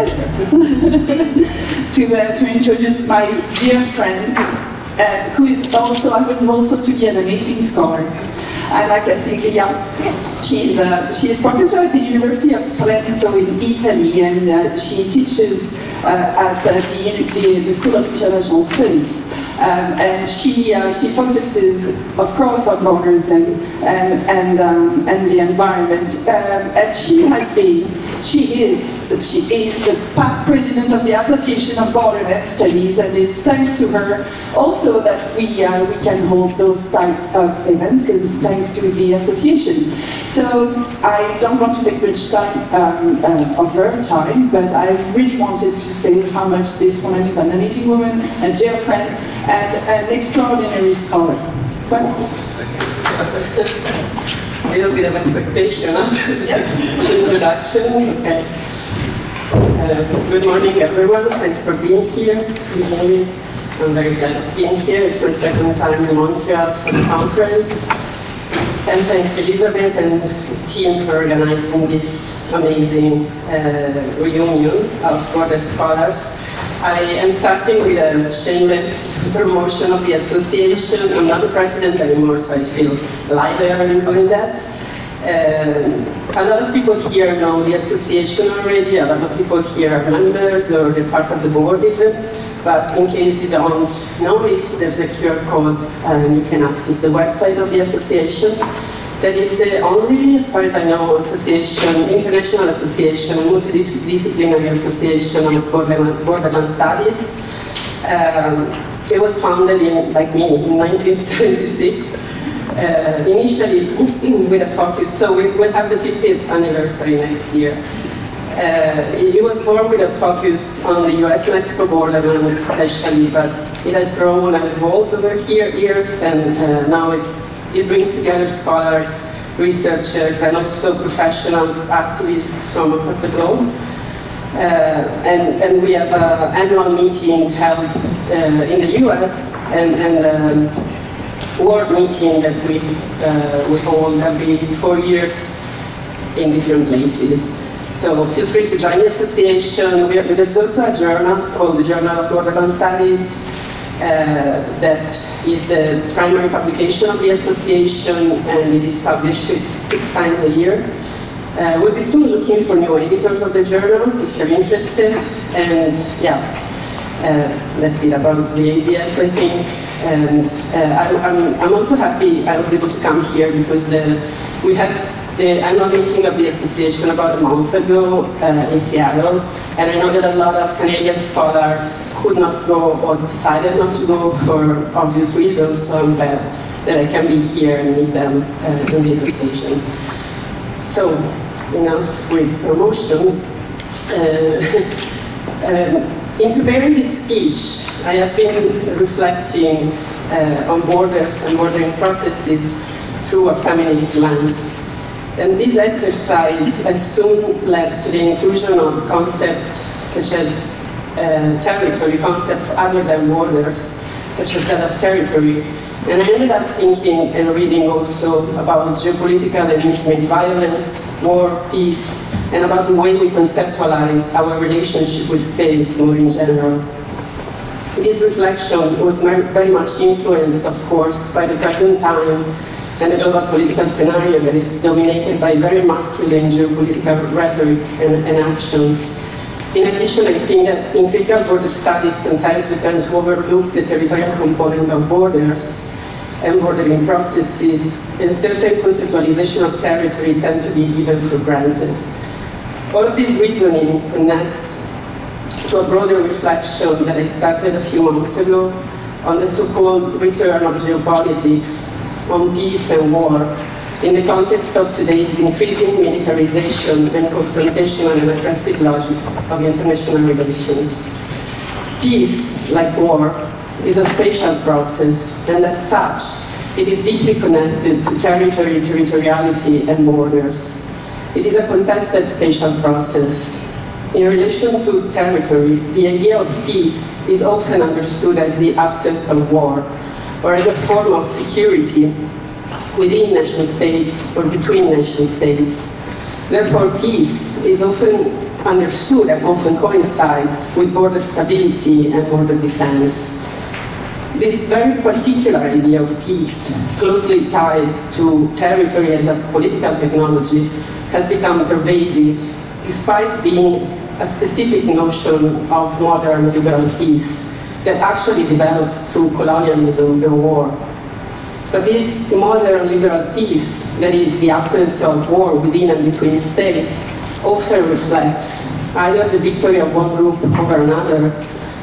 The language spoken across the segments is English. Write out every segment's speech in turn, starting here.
pleasure to introduce my dear friend, who is also happens also to be an amazing scholar, Anna Casaglia. She is professor at the University of Trento in Italy, and she teaches at the School of International Studies. And she focuses, of course, on borders and the environment. And she is the past president of the Association of Borderland Studies, and it's thanks to her also that we can hold those type of events. It's thanks to the association. So I don't want to take much time of her time, but I really wanted to say how much this woman is an amazing woman, a dear friend, and an extraordinary scholar. Well, a little bit of expectation after this introduction. Okay. Good morning, everyone. Thanks for being here. I'm very glad of being here. It's my second time in Montreal for the conference. And thanks Elizabeth and the team for organizing this amazing reunion of border scholars. I am starting with a shameless promotion of the association. I'm not the president anymore, so I feel lighter in doing that. A lot of people here know the association already. A lot of people here are members or they're part of the board even. But in case you don't know it, there's a QR code and you can access the website of the association. That is the only, as far as I know, association, international association, multidisciplinary association of borderland studies. It was founded in, like me, in 1976. Initially with a focus, so we'll have the 50th anniversary next year. It was born with a focus on the US-Mexico borderland especially, but it has grown and evolved over years, and now it brings together scholars, researchers, and also professionals, activists from across the globe. And we have an annual meeting held in the US and world meeting that we hold every 4 years in different places. So feel free to join the association. There's also a journal called the Journal of Borderland Studies that is the primary publication of the association, and it is published 6 times a year. We'll be soon looking for new editors of the journal if you're interested. And yeah, that's it about the ABS, I think. And I'm also happy I was able to come here because we had the annual meeting of the association about a month ago in Seattle, and I know that a lot of Canadian scholars could not go or decided not to go for obvious reasons, so I'm glad that I can be here and meet them in this occasion. So, enough with promotion. In preparing this speech, I have been reflecting on borders and bordering processes through a feminist lens. And this exercise has soon led to the inclusion of concepts such as territory, concepts other than borders, such as that of territory. And I ended up thinking and reading also about geopolitical and intimate violence, war, peace, and about the way we conceptualize our relationship with space more in general. This reflection was very much influenced, of course, by the present time and the global political scenario that is dominated by very masculine geopolitical rhetoric and actions. In addition, I think that in critical border studies, sometimes we tend to overlook the territorial component of borders and bordering processes, and certain conceptualization of territory tend to be given for granted. All of this reasoning connects to a broader reflection that I started a few months ago on the so-called return of geopolitics, on peace and war, in the context of today's increasing militarization and confrontational and aggressive logics of international relations. Peace, like war, is a spatial process, and as such, it is deeply connected to territory, territoriality, and borders. It is a contested spatial process. In relation to territory, the idea of peace is often understood as the absence of war, or as a form of security within nation states or between nation states. Therefore, peace is often understood and often coincides with border stability and border defense. This very particular idea of peace, closely tied to territory as a political technology, has become pervasive, despite being a specific notion of modern liberal peace that actually developed through colonialism and war. But this modern liberal peace, that is the absence of war within and between states, often reflects either the victory of one group over another,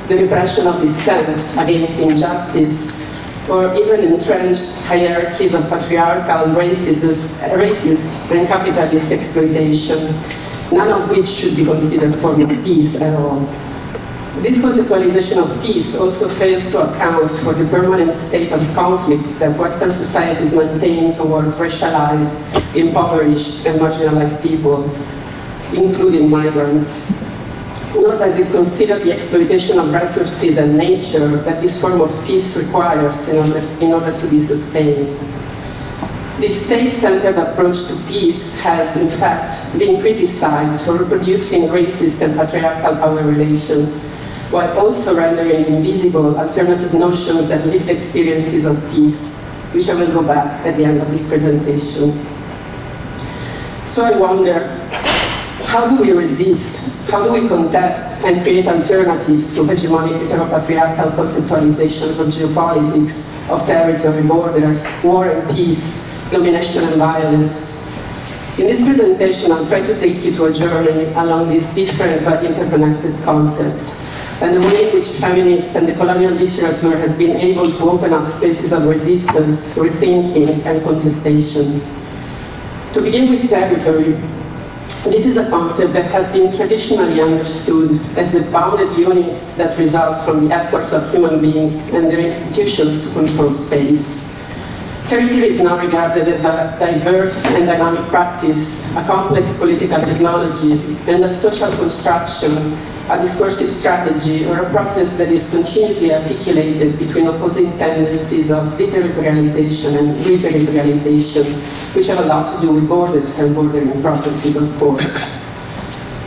the repression of dissent against injustice, or even entrenched hierarchies of patriarchal, racist and capitalist exploitation, none of which should be considered a form of peace at all. This conceptualization of peace also fails to account for the permanent state of conflict that Western societies maintain towards racialized, impoverished, and marginalized people, including migrants. Nor does it consider the exploitation of resources and nature that this form of peace requires in order to be sustained. This state-centered approach to peace has, in fact, been criticized for reproducing racist and patriarchal power relations, while also rendering invisible alternative notions and lived experiences of peace, which I will go back at the end of this presentation. So I wonder, how do we resist? How do we contest and create alternatives to hegemonic heteropatriarchal conceptualizations of geopolitics, of territory, borders, war and peace, domination and violence? In this presentation, I'll try to take you to a journey along these different but interconnected concepts, and the way in which feminists and the colonial literature has been able to open up spaces of resistance, rethinking, and contestation. To begin with territory, this is a concept that has been traditionally understood as the bounded units that result from the efforts of human beings and their institutions to control space. Territory is now regarded as a diverse and dynamic practice, a complex political technology, and a social construction, a discursive strategy, or a process that is continuously articulated between opposing tendencies of deterritorialization and reterritorialization, which have a lot to do with borders and bordering processes, of course.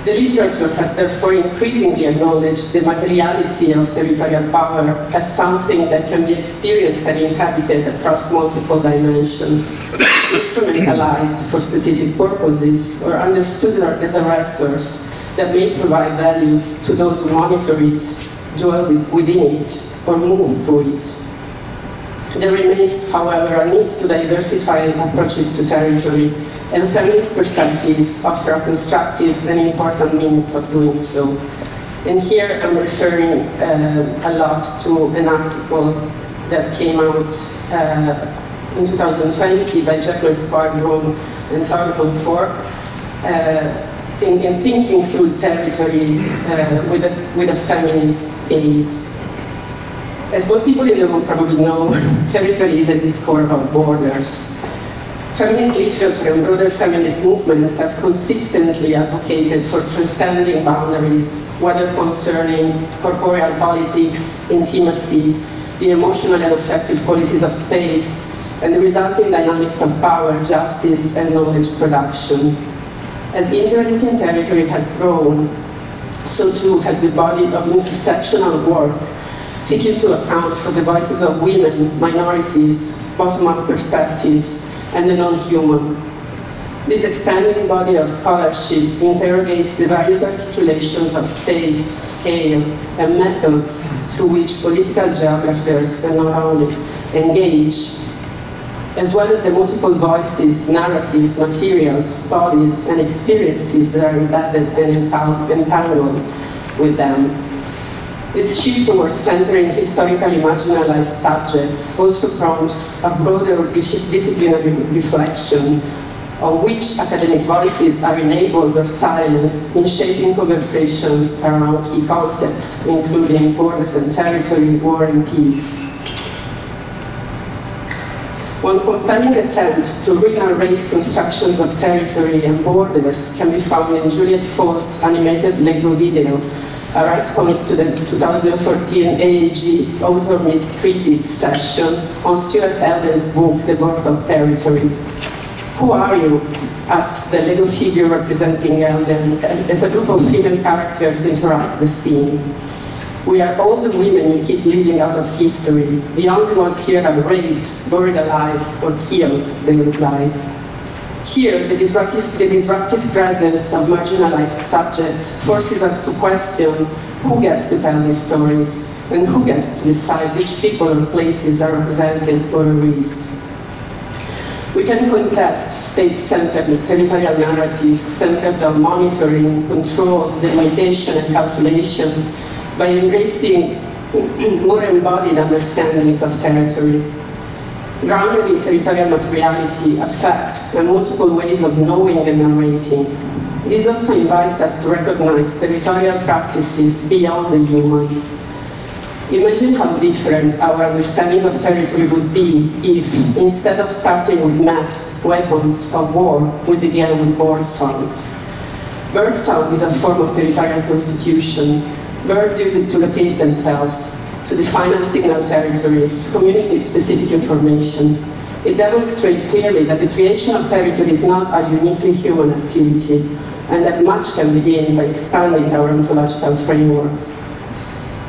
The literature has therefore increasingly acknowledged the materiality of territorial power as something that can be experienced and inhabited across multiple dimensions, instrumentalized for specific purposes, or understood as a resource that may provide value to those who monitor it, dwell within it, or move through it. There remains, however, a need to diversify approaches to territory, and feminist perspectives offer a constructive and important means of doing so. And here I'm referring a lot to an article that came out in 2020 by Jacqueline Squadron and Thornton Ford, in thinking through territory with a feminist gaze. As most people in the room probably know, territory is at the core of our borders. Feminist literature and broader feminist movements have consistently advocated for transcending boundaries, whether concerning corporeal politics, intimacy, the emotional and affective qualities of space, and the resulting dynamics of power, justice, and knowledge production. As interest in territory has grown, so too has the body of intersectional work seeking to account for the voices of women, minorities, bottom-up perspectives, and the non-human. This expanding body of scholarship interrogates the various articulations of space, scale, and methods through which political geographers can not only engage, as well as the multiple voices, narratives, materials, bodies, and experiences that are embedded and entangled with them. This shift towards centering historically marginalized subjects also prompts a broader disciplinary reflection on which academic voices are enabled or silenced in shaping conversations around key concepts, including borders and territory, war and peace. One compelling attempt to re-narrate constructions of territory and borders can be found in Juliette Faux's animated Lego video, a response to the 2014 AAG Author Meets Critic session on Stuart Eldon's book, The Birth of Territory. Who are you? Asks the Lego figure representing Elden, as a group of female characters interrupts the scene. We are all the women you keep leaving out of history. The only ones here are raped, buried alive, or killed, they reply. Here, the disruptive presence of marginalized subjects forces us to question who gets to tell these stories, and who gets to decide which people or places are represented or erased. We can contest state-centered territorial narratives centered on monitoring, control, delimitation, and calculation by embracing more embodied understandings of territory. Grounded in territorial materiality, affect, and multiple ways of knowing and narrating. This also invites us to recognize territorial practices beyond the human. Imagine how different our understanding of territory would be if, instead of starting with maps, weapons, or war, we began with bird songs. Bird song is a form of territorial constitution. Birds use it to locate themselves, to define and signal territory, to communicate specific information. It demonstrates clearly that the creation of territory is not a uniquely human activity, and that much can be gained by expanding our ontological frameworks.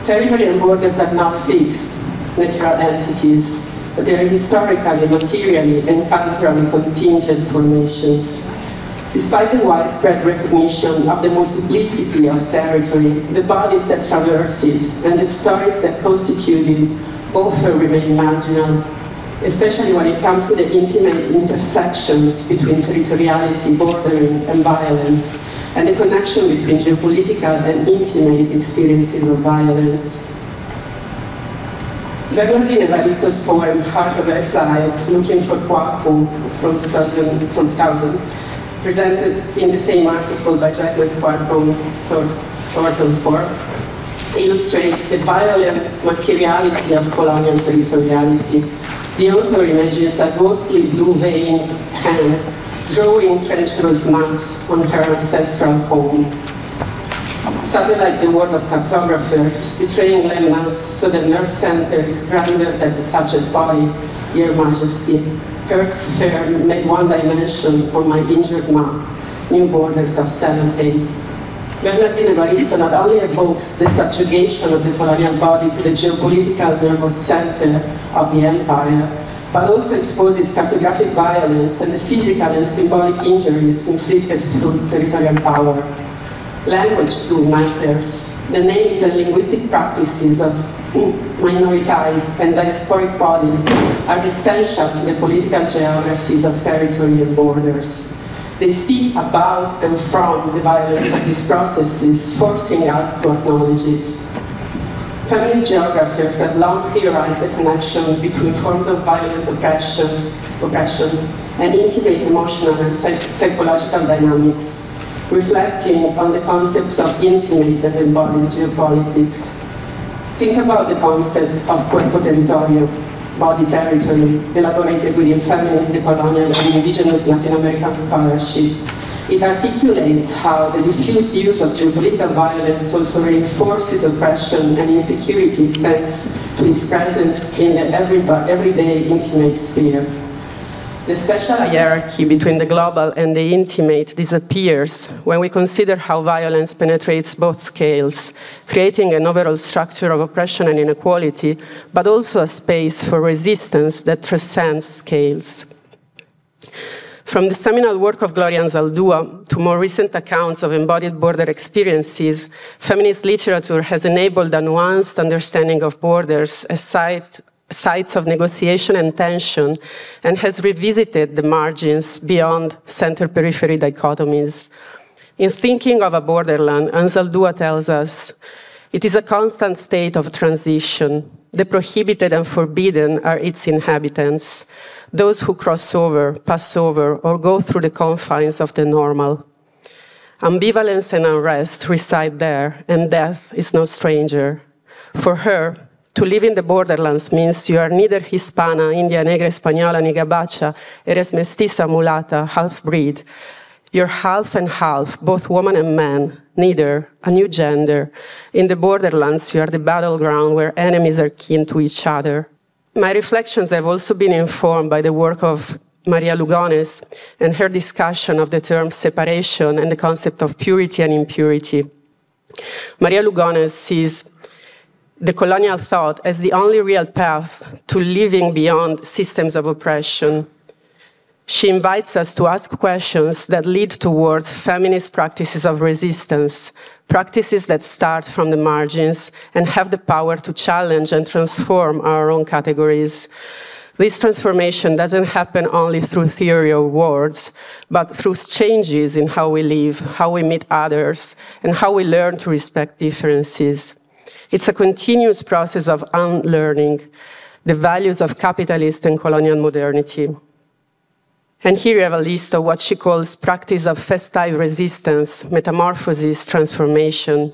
Territory and borders are not fixed, natural entities, but they are historically, materially, and culturally contingent formations. Despite the widespread recognition of the multiplicity of territory, the bodies that traverse it and the stories that constitute it both remain marginal, especially when it comes to the intimate intersections between territoriality, bordering, and violence, and the connection between geopolitical and intimate experiences of violence. Bernardine Evaristo's poem, Heart of Exile, Looking for Kwaku, from 2000, presented in the same article by Jacqueline Swarton, illustrates the violent materiality of colonial territoriality. The author imagines a ghostly blue-veined hand drawing trench-closed maps on her ancestral home. Satellite the world of cartographers, betraying landmass so the nerve center is grander than the subject body, Your Majesty. Earth's sphere made one dimension on my injured map, new borders of 70. Bernardine Evaristo not only evokes the subjugation of the colonial body to the geopolitical nervous center of the empire, but also exposes cartographic violence and the physical and symbolic injuries inflicted through territorial power. Language too matters. The names and linguistic practices of minoritized and diasporic bodies are essential to the political geographies of territory and borders. They speak about and from the violence of these processes, forcing us to acknowledge it. Feminist geographers have long theorized the connection between forms of violent oppression and intimate emotional and psychological dynamics, reflecting on the concepts of intimate and embodied geopolitics. Think about the concept of cuerpo territorio, body territory, elaborated within feminist, decolonial, and indigenous Latin American scholarship. It articulates how the diffused use of geopolitical violence also reinforces oppression and insecurity thanks to its presence in the everyday intimate sphere. The special hierarchy between the global and the intimate disappears when we consider how violence penetrates both scales, creating an overall structure of oppression and inequality, but also a space for resistance that transcends scales. From the seminal work of Gloria Anzaldúa to more recent accounts of embodied border experiences, feminist literature has enabled a nuanced understanding of borders as sites of negotiation and tension, and has revisited the margins beyond center-periphery dichotomies. In thinking of a borderland, Anzaldúa tells us, it is a constant state of transition. The prohibited and forbidden are its inhabitants, those who cross over, pass over, or go through the confines of the normal. Ambivalence and unrest reside there, and death is no stranger. For her, to live in the borderlands means you are neither Hispana, India Negra, Española, ni Gabacha, eres mestiza, mulata, half-breed. You're half and half, both woman and man, neither, a new gender. In the borderlands, you are the battleground where enemies are kin to each other. My reflections have also been informed by the work of Maria Lugones and her discussion of the term separation and the concept of purity and impurity. Maria Lugones sees the colonial thought as the only real path to living beyond systems of oppression. She invites us to ask questions that lead towards feminist practices of resistance, practices that start from the margins and have the power to challenge and transform our own categories. This transformation doesn't happen only through theory or words, but through changes in how we live, how we meet others, and how we learn to respect differences. It's a continuous process of unlearning the values of capitalist and colonial modernity. And here you have a list of what she calls practice of festive resistance, metamorphosis, transformation.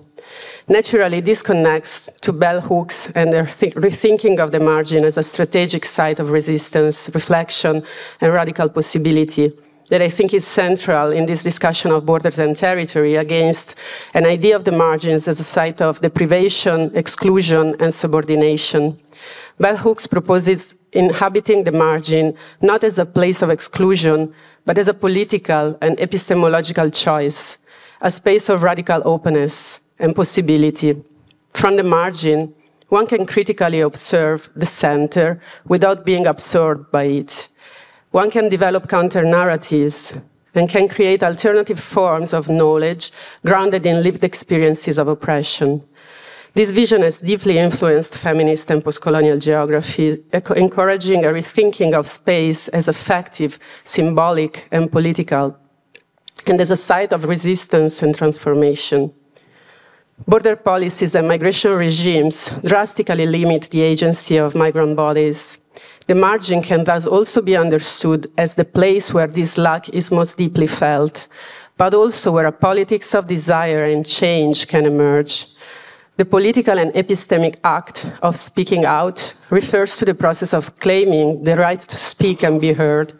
Naturally, this connects to bell hooks and their rethinking of the margin as a strategic site of resistance, reflection, and radical possibility that I think is central in this discussion of borders and territory against an idea of the margins as a site of deprivation, exclusion, and subordination. Bell hooks proposes inhabiting the margin not as a place of exclusion, but as a political and epistemological choice, a space of radical openness and possibility. From the margin, one can critically observe the center without being absorbed by it. One can develop counter-narratives and can create alternative forms of knowledge grounded in lived experiences of oppression. This vision has deeply influenced feminist and postcolonial geography, encouraging a rethinking of space as effective, symbolic, and political, and as a site of resistance and transformation. Border policies and migration regimes drastically limit the agency of migrant bodies. The margin can thus also be understood as the place where this lack is most deeply felt, but also where a politics of desire and change can emerge. The political and epistemic act of speaking out refers to the process of claiming the right to speak and be heard.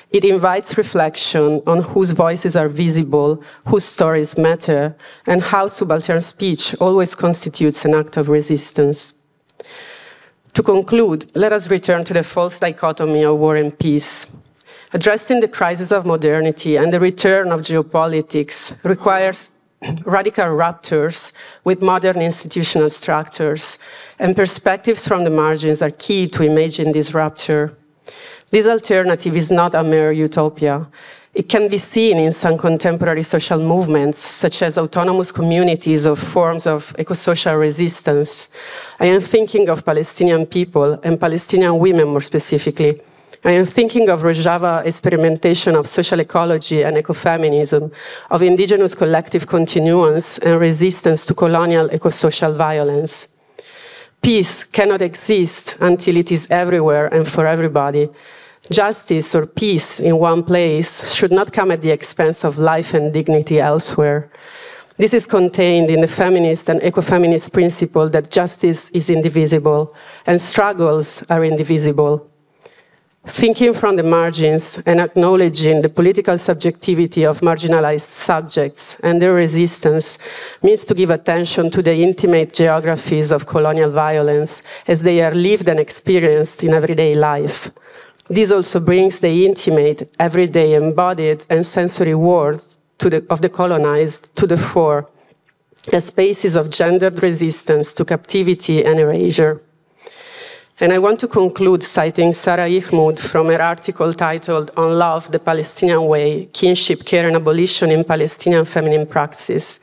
It invites reflection on whose voices are visible, whose stories matter, and how subaltern speech always constitutes an act of resistance. To conclude, let us return to the false dichotomy of war and peace. Addressing the crisis of modernity and the return of geopolitics requires radical ruptures with modern institutional structures, and perspectives from the margins are key to imagine this rupture. This alternative is not a mere utopia. It can be seen in some contemporary social movements, such as autonomous communities or forms of eco-social resistance. I am thinking of Palestinian people and Palestinian women more specifically. I am thinking of Rojava experimentation of social ecology and ecofeminism, of indigenous collective continuance and resistance to colonial eco-social violence. Peace cannot exist until it is everywhere and for everybody. Justice or peace in one place should not come at the expense of life and dignity elsewhere. This is contained in the feminist and ecofeminist principle that justice is indivisible and struggles are indivisible. Thinking from the margins and acknowledging the political subjectivity of marginalized subjects and their resistance means to give attention to the intimate geographies of colonial violence as they are lived and experienced in everyday life. This also brings the intimate, everyday, embodied, and sensory world of the colonized to the fore as spaces of gendered resistance to captivity and erasure. And I want to conclude citing Sarah Ihmoud from her article titled On Love, the Palestinian Way, Kinship, Care and Abolition in Palestinian Feminine Praxis,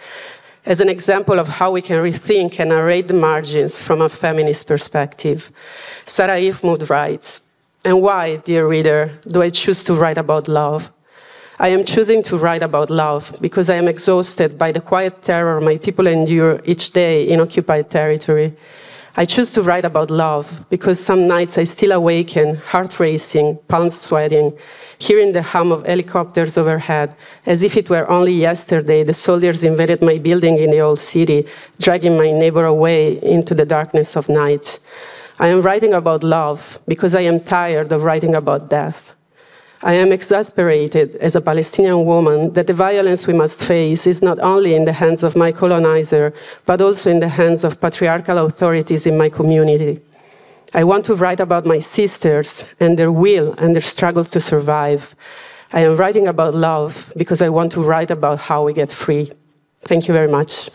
as an example of how we can rethink and narrate the margins from a feminist perspective. Sarah Ihmoud writes, "And why, dear reader, do I choose to write about love? I am choosing to write about love because I am exhausted by the quiet terror my people endure each day in occupied territory. I choose to write about love because some nights I still awaken, heart racing, palms sweating, hearing the hum of helicopters overhead, as if it were only yesterday the soldiers invaded my building in the old city, dragging my neighbor away into the darkness of night. I am writing about love because I am tired of writing about death. I am exasperated as a Palestinian woman that the violence we must face is not only in the hands of my colonizer, but also in the hands of patriarchal authorities in my community. I want to write about my sisters and their will and their struggles to survive. I am writing about love because I want to write about how we get free. Thank you very much.